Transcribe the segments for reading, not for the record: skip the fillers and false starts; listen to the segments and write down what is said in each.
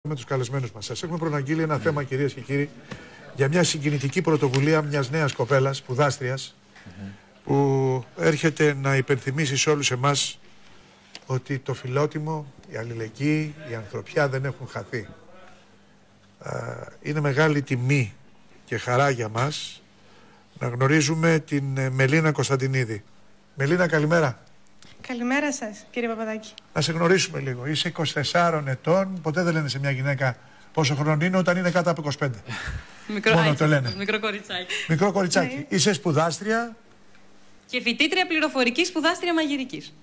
Με τους καλεσμένους μας. Σας έχουμε προαναγγείλει ένα θέμα, κυρίες και κύριοι, για μια συγκινητική πρωτοβουλία μιας νέας κοπέλας, σπουδάστριας, που έρχεται να υπενθυμίσει σε όλους εμάς ότι το φιλότιμο, η αλληλεγγύη, η ανθρωπιά δεν έχουν χαθεί. Είναι μεγάλη τιμή και χαρά για μας να γνωρίζουμε την Μελίνα Κωνσταντινίδη. Μελίνα, καλημέρα. Καλημέρα σας, κύριε Παπαδάκη. Να σε γνωρίσουμε λίγο. Είσαι 24 ετών. Ποτέ δεν λένε σε μια γυναίκα πόσο χρόνο είναι όταν είναι κάτω από 25. Μόνο το λένε. Μικρό κοριτσάκι. Μικρό κοριτσάκι. Είσαι σπουδάστρια. Και φοιτήτρια πληροφορικής, σπουδάστρια μαγειρικής.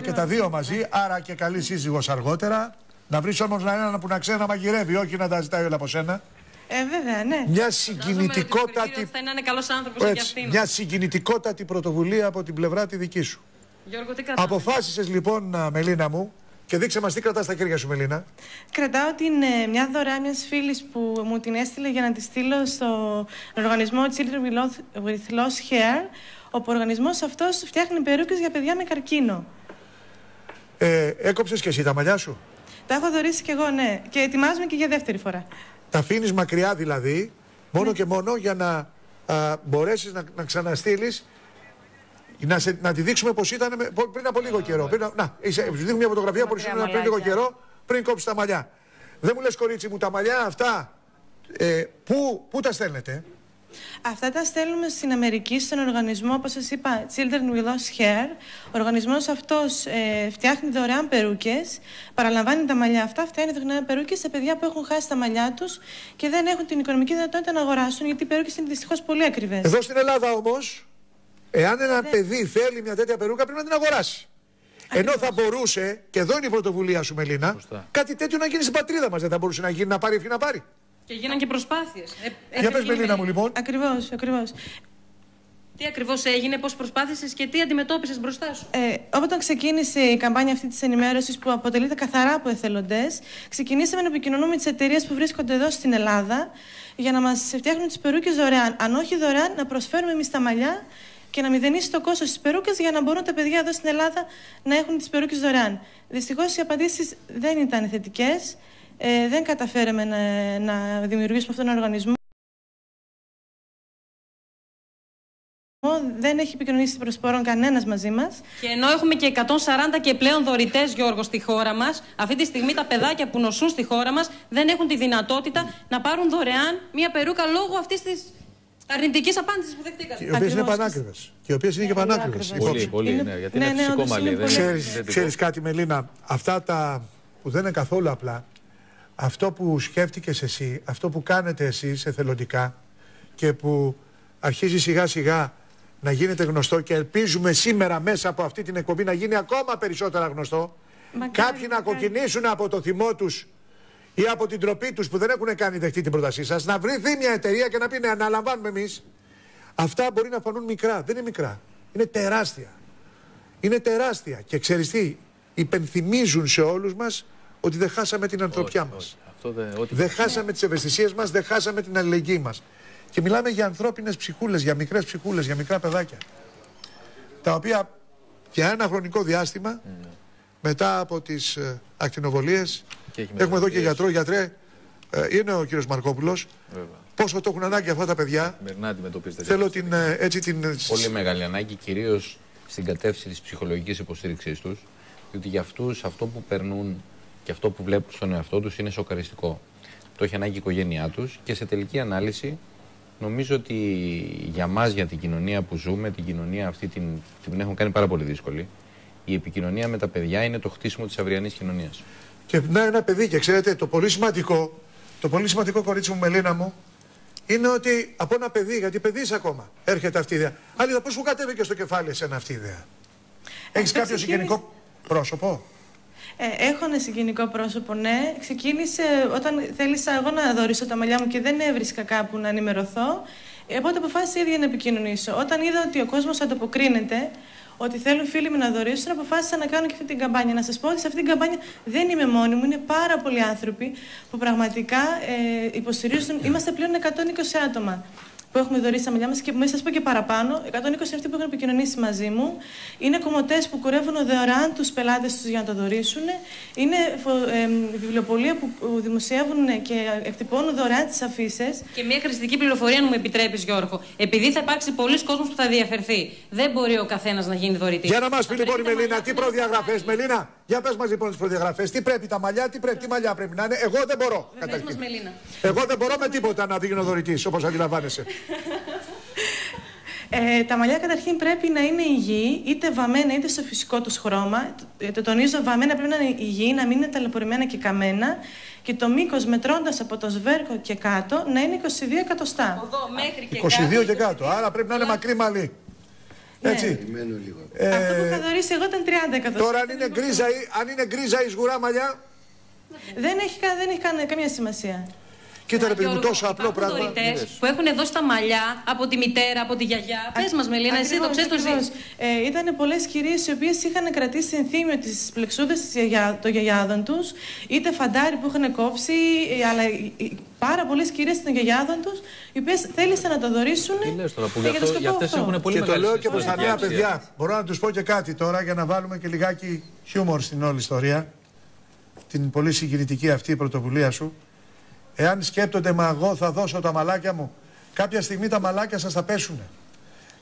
Και τα δύο μαζί. Άρα και καλή σύζυγος αργότερα. Να βρεις όμως έναν που να ξέρει να μαγειρεύει, όχι να τα ζητάει όλα από σένα. Βέβαια, ναι. Μια συγκινητικότατη. Θα είναι καλός άνθρωπος και αυτήν. Μια συγκινητικότατη πρωτοβουλία από την πλευρά τη δική σου. Γιώργο, τι κρατάς? Αποφάσισες λοιπόν, Μελίνα μου, και δίξε μας τι κρατάς στα χέρια σου, Μελίνα. Κρατάω μια δωρεά μιας φίλης που μου την έστειλε για να τη στείλω στον οργανισμό Children with Lost Hair, όπου ο οργανισμός αυτός φτιάχνει περούκες για παιδιά με καρκίνο. Έκοψες και εσύ τα μαλλιά σου? Τα έχω δωρήσει κι εγώ, ναι. Και ετοιμάζομαι και για δεύτερη φορά. Τα αφήνεις μακριά δηλαδή, μόνο και μόνο για να μπορέσεις να ξαναστείλεις. Να τη δείξουμε πως ήταν πριν από λίγο καιρό. Σου δείχνω μια φωτογραφία που ήσουν πριν λίγο καιρό, πριν κόψεις τα μαλλιά. Δεν μου λες, κορίτσι μου, τα μαλλιά αυτά, πού τα στέλνετε? Αυτά τα στέλνουμε στην Αμερική, στον οργανισμό, όπως σας είπα, Children with Lost Hair. Ο οργανισμός αυτός φτιάχνει δωρεάν περούκες, παραλαμβάνει τα μαλλιά αυτά, φτιάχνει δωρεάν περούκες σε παιδιά που έχουν χάσει τα μαλλιά τους και δεν έχουν την οικονομική δυνατότητα να αγοράσουν, γιατί οι περούκες είναι δυστυχώς πολύ ακριβές. Εδώ στην Ελλάδα όμως, εάν ένα παιδί θέλει μια τέτοια περούκα, πρέπει να την αγοράσει. Ενώ θα μπορούσε, και εδώ είναι η πρωτοβουλία σου, Μελίνα, κάτι τέτοιο να γίνει στην πατρίδα μας. Δεν θα μπορούσε να γίνει, να πάρει ευχή να πάρει? Και γίναν και προσπάθειες. Για πες, Μελίνα μου, λοιπόν. Ακριβώς. Τι ακριβώς έγινε, πώς προσπάθησες και τι αντιμετώπισες μπροστά σου? Όταν ξεκίνησε η καμπάνια αυτή της ενημέρωσης, που αποτελείται καθαρά από εθελοντές, ξεκινήσαμε να επικοινωνούμε με τις εταιρείες που βρίσκονται εδώ στην Ελλάδα για να μας φτιάχνουν τις περούκες δωρεάν. Αν όχι δωρεάν, να προσφέρουμε εμείς τα μαλλιά και να μηδενίσει το κόστος στις περούκες για να μπορούν τα παιδιά εδώ στην Ελλάδα να έχουν τις περούκες δωρεάν. Δυστυχώς οι απαντήσεις δεν ήταν θετικές. Δεν καταφέραμε να δημιουργήσουμε αυτόν τον οργανισμό. Δεν έχει επικοινωνήσει προς πόρον κανένας μαζί μας. Και ενώ έχουμε και 140 και πλέον δωρητές, Γιώργο, στη χώρα μας, αυτή τη στιγμή τα παιδάκια που νοσούν στη χώρα μας δεν έχουν τη δυνατότητα να πάρουν δωρεάν μία περούκα λόγω αυτής της αρνητικής απάντησης που δεχτήκατε. Οι οποίες είναι πανάκριβες. Και οι οποίες είναι και πανάκριβες. Πολύ, ναι, γιατί είναι φυσικό μαλλί. Ξέρεις κάτι, Μελίνα, αυτά τα που δεν είναι καθόλου απλά, αυτό που σκέφτηκες εσύ, αυτό που κάνετε εσείς εθελοντικά και που αρχίζει σιγά σιγά να γίνεται γνωστό, και ελπίζουμε σήμερα μέσα από αυτή την εκπομπή να γίνει ακόμα περισσότερα γνωστό, κάποιοι να κοκκινήσουν από το θυμό τους ή από την τροπή τους που δεν έχουν κάνει δεχτεί την πρότασή σας, να βρεθεί μια εταιρεία και να πει ναι, αναλαμβάνουμε εμείς. Αυτά μπορεί να φανούν μικρά. Δεν είναι μικρά. Είναι τεράστια. Είναι τεράστια. Και ξέρεις τι, υπενθυμίζουν σε όλους μας ότι δεν χάσαμε την ανθρωπιά μας. Δεν χάσαμε τις ευαισθησίες μας, δεν χάσαμε την αλληλεγγύη μας. Και μιλάμε για ανθρώπινες ψυχούλες, για μικρές ψυχούλες, για μικρά παιδάκια. Τα οποία για ένα χρονικό διάστημα, μετά από τις ακτινοβολίες, έχουμε εδώ και γιατρό. Γιατρέ, είναι ο κύριος Μαρκόπουλος. Πόσο το έχουν ανάγκη αυτά τα παιδιά. Θέλω την πολύ μεγάλη ανάγκη, κυρίως στην κατεύθυνση της ψυχολογικής υποστήριξής τους. Διότι για αυτούς αυτό που περνούν και αυτό που βλέπουν στον εαυτό τους είναι σοκαριστικό. Το έχει ανάγκη η οικογένειά τους και σε τελική ανάλυση νομίζω ότι για μας, για την κοινωνία που ζούμε, την κοινωνία αυτή την έχουν κάνει πάρα πολύ δύσκολη. Η επικοινωνία με τα παιδιά είναι το χτίσιμο της αυριανής κοινωνίας. Και να ένα παιδί, και ξέρετε, το πολύ σημαντικό, κορίτσι μου, Μελίνα μου, είναι ότι από ένα παιδί, γιατί παιδί είσαι ακόμα, έρχεται αυτή η ιδέα. Άλλη, πώς σου κατέβηκε στο κεφάλι εσένα αυτή η ιδέα? Έχεις κάποιο συγγενικό πρόσωπο? Έχω ένα συγγενικό πρόσωπο, ναι. Ξεκίνησε όταν θέλησα εγώ να δωρήσω τα μαλλιά μου και δεν έβρισκα κάπου να ενημερωθώ. Οπότε αποφάσισα ίδια να επικοινωνήσω. Όταν είδα ότι ο κόσμος ανταποκρίνεται, ότι θέλουν φίλοι μου να δωρήσουν, αποφάσισα να κάνω και αυτή την καμπάνια. Να σας πω ότι σε αυτή την καμπάνια δεν είμαι μόνη μου, είναι πάρα πολλοί άνθρωποι που πραγματικά υποστηρίζουν. Είμαστε πλέον 120 άτομα. που έχουμε δωρήσει στα μαλλιά μας και μέσα σας πω και παραπάνω. 120 αυτοί που έχουν επικοινωνήσει μαζί μου. Είναι κομμωτές που κουρεύουν δωρεάν τους πελάτες τους για να το δωρήσουν. Είναι βιβλιοπωλεία που δημοσιεύουν και εκτυπώνουν δωρεάν τις αφίσες. Και μια χρηστική πληροφορία, αν μου επιτρέπεις, Γιώργο. Επειδή θα υπάρξει πολλοί κόσμος που θα διαφερθεί, δεν μπορεί ο καθένας να γίνει δωρητής. Για να μας πει λοιπόν η Μελίνα, τι προδιαγραφές, Μελίνα, για πες μας λοιπόν τις προδιαγραφές. Τι πρέπει τα μαλλιά, τι μαλλιά πρέπει να είναι. Εγώ δεν μπορώ. Εγώ δεν μπορώ με τίποτα να γίνω δωρητής, όπως αντιλαμβάνεσαι. Τα μαλλιά καταρχήν πρέπει να είναι υγιή, είτε βαμμένα είτε στο φυσικό τους χρώμα. Το τονίζω, βαμμένα πρέπει να είναι υγιή, να μην είναι ταλαιπωρημένα και καμένα. Και το μήκος μετρώντας από το σβέρκο και κάτω να είναι 22 εκατοστά. Εδώ μέχρι και 22 και κάτω, άρα πρέπει να είναι μακρύ μαλλί. Έτσι. Αυτό που είχα δωρήσει εγώ ήταν 30 εκατοστά. Τώρα αν είναι γκρίζα ή σγουρά μαλλιά. Δεν έχει καμία σημασία. Κοίτα ρε παιδί μου, τόσο απλό πράγμα. Που έχουν δώσει τα μαλλιά από τη μητέρα, από τη γιαγιά. Πες μας, Μελίνα, εσύ το ξέρεις, το ζεις. Ήταν πολλές κυρίες οι οποίες είχαν κρατήσει ενθύμιο τις πλεξούδες των γιαγιάδων τους, είτε φαντάρι που είχαν κόψει, αλλά πάρα πολλές κυρίες των γιαγιάδων τους, οι οποίες θέλησαν να το δωρήσουν. Για αυτές έχουν πολύ και μεγάλη το λέω και προς τα νέα παιδιά. Μπορώ να τους πω και κάτι τώρα για να βάλουμε και λιγάκι χιούμορ στην όλη ιστορία. Την πολύ συγκινητική αυτή πρωτοβουλία σου. Εάν σκέπτονται, μα εγώ θα δώσω τα μαλάκια μου, κάποια στιγμή τα μαλάκια σας θα πέσουνε.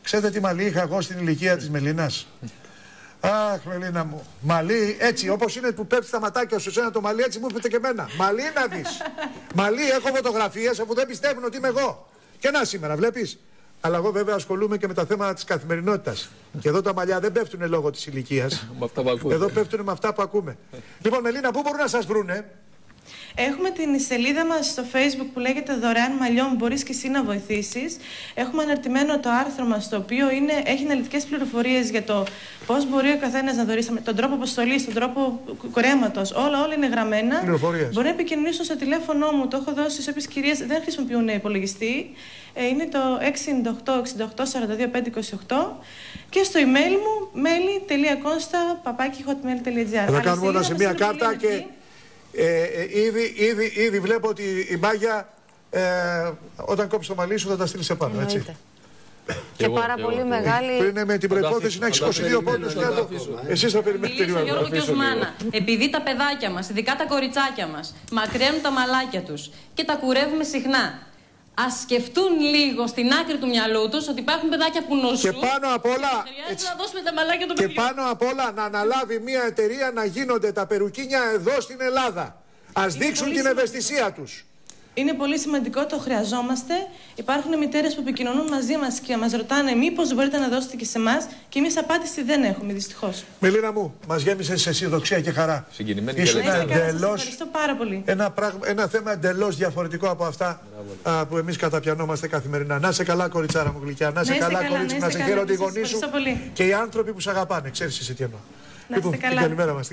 Ξέρετε τι μαλλί είχα εγώ στην ηλικία της Μελίνας. Αχ, Μελίνα μου. Μαλλί, έτσι, όπως είναι που πέφτει τα ματάκια σου, σένα το μαλλί, έτσι μου έπαιτε και εμένα. Μαλλί να δεις. Μαλλί, έχω φωτογραφίες αφού δεν πιστεύουν ότι είμαι εγώ. Και να σήμερα, βλέπεις. Αλλά εγώ βέβαια ασχολούμαι και με τα θέματα της καθημερινότητας. Και εδώ τα μαλλιά δεν πέφτουν λόγω της ηλικίας. Εδώ πέφτουν με αυτά που ακούμε. Λοιπόν, Μελίνα, πού μπορούν να σας βρούνε? Έχουμε την σελίδα μας στο Facebook που λέγεται «Δωρεάν μαλλιών, μπορείς και εσύ να βοηθήσεις». Έχουμε αναρτημένο το άρθρο μας, το οποίο έχει αναλυτικές πληροφορίες για το πώς μπορεί ο καθένας να δωρήσει, τον τρόπο αποστολής, τον τρόπο κουρέματος. Όλα είναι γραμμένα. Μπορεί να επικοινωνήσουν στο τηλέφωνο μου, το έχω δώσει σε όποιες κυρίες δεν χρησιμοποιούν υπολογιστή. Είναι το 698-68-42-528 και στο email μου maili.consta@hotmail.gr. Θα κάνουμε όλα σε μία κάρτα και ήδη βλέπω ότι η Μάγια όταν κόψει το μαλλί σου θα τα στείλει σε πάνω, έτσι. Και πάρα πολύ μεγάλη. Πριν με την προϋπόθεση να έχεις 22 πόντους κάτω. Εσείς θα περιμένετε λίγο. Γιώργο και ως μάνα, επειδή τα παιδάκια μας, ειδικά τα κοριτσάκια μας, μακραίνουν τα μαλάκια τους και τα κουρεύουμε συχνά, ας σκεφτούν λίγο στην άκρη του μυαλού τους ότι υπάρχουν παιδάκια που νοσούν. Και πάνω απ' όλα, να δώσουμε τα μαλάκια των παιδιών. και πάνω απ' όλα να αναλάβει μια εταιρεία να γίνονται τα περουκίνια εδώ στην Ελλάδα. Ας δείξουν την ευαισθησία τους. Είναι πολύ σημαντικό, το χρειαζόμαστε. Υπάρχουν μητέρες που επικοινωνούν μαζί μας και μας ρωτάνε μήπως μπορείτε να δώσετε και σε εμάς και εμείς απάντηση δεν έχουμε, δυστυχώς. Μελίνα μου, μας γέμισες σε αισιοδοξία και χαρά. Συγκινημένη Ήσουν και ευχαριστώ πάρα πολύ. ένα θέμα εντελώς διαφορετικό από αυτά που εμείς καταπιανόμαστε καθημερινά. Να είσαι καλά, κοριτσάρα μου γλυκιά. Να είσαι καλά, κορίτσι μου, να σε χαίρονται οι γονείς σου και οι άνθρωποι που σε αγαπάνε. Ξέρεις εσύ τι εννοώ. Λοιπόν, την καλημέρα μας.